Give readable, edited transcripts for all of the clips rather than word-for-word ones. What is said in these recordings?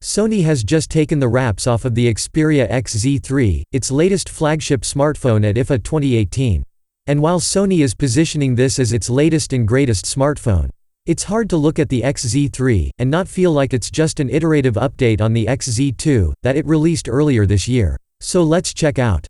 Sony has just taken the wraps off of the Xperia XZ3, its latest flagship smartphone at IFA 2018. And while Sony is positioning this as its latest and greatest smartphone, it's hard to look at the XZ3 and not feel like it's just an iterative update on the XZ2 that it released earlier this year. So let's check out.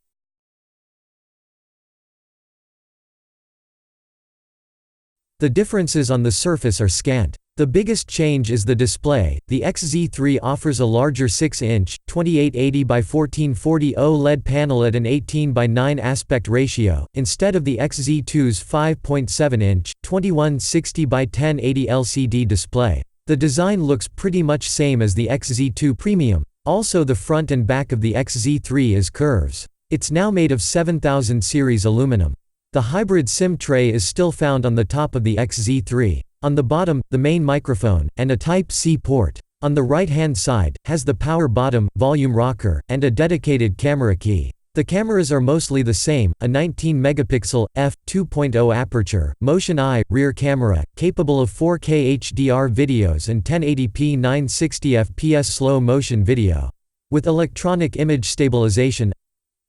The differences on the surface are scant. The biggest change is the display. The XZ3 offers a larger 6-inch, 2880 by 1440 OLED panel at an 18 by 9 aspect ratio, instead of the XZ2's 5.7-inch, 2160 by 1080 LCD display. The design looks pretty much same as the XZ2 Premium. Also, the front and back of the XZ3 is curves. It's now made of 7000 series aluminum. The hybrid SIM tray is still found on the top of the XZ3. On the bottom, the main microphone, and a Type-C port. On the right-hand side, has the power bottom, volume rocker, and a dedicated camera key. The cameras are mostly the same, a 19-megapixel, f2.0 aperture, motion eye, rear camera, capable of 4K HDR videos and 1080p 960fps slow-motion video. With electronic image stabilization.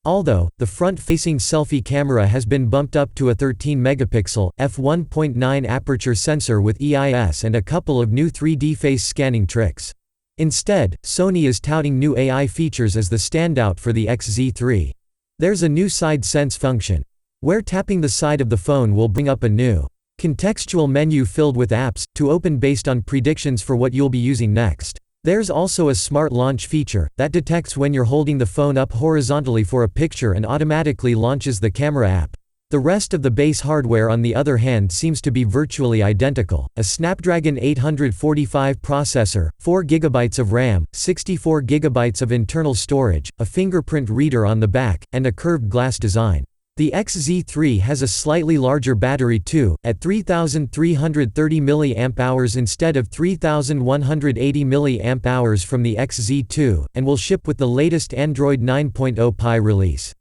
Although, the front-facing selfie camera has been bumped up to a 13-megapixel, f1.9 aperture sensor with EIS and a couple of new 3D face scanning tricks. Instead, Sony is touting new AI features as the standout for the XZ3. There's a new side sense function, where tapping the side of the phone will bring up a new contextual menu filled with apps, to open based on predictions for what you'll be using next. There's also a smart launch feature, that detects when you're holding the phone up horizontally for a picture and automatically launches the camera app. The rest of the base hardware on the other hand seems to be virtually identical. A Snapdragon 845 processor, 4GB of RAM, 64GB of internal storage, a fingerprint reader on the back, and a curved glass design. The XZ3 has a slightly larger battery too, at 3,330 mAh instead of 3,180 mAh from the XZ2, and will ship with the latest Android 9.0 Pie release.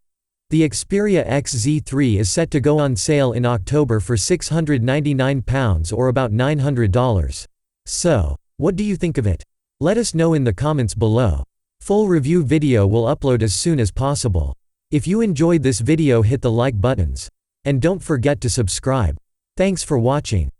The Xperia XZ3 is set to go on sale in October for £699 or about $900. So, what do you think of it? Let us know in the comments below. Full review video will upload as soon as possible. If you enjoyed this video, hit the like buttons. And don't forget to subscribe. Thanks for watching.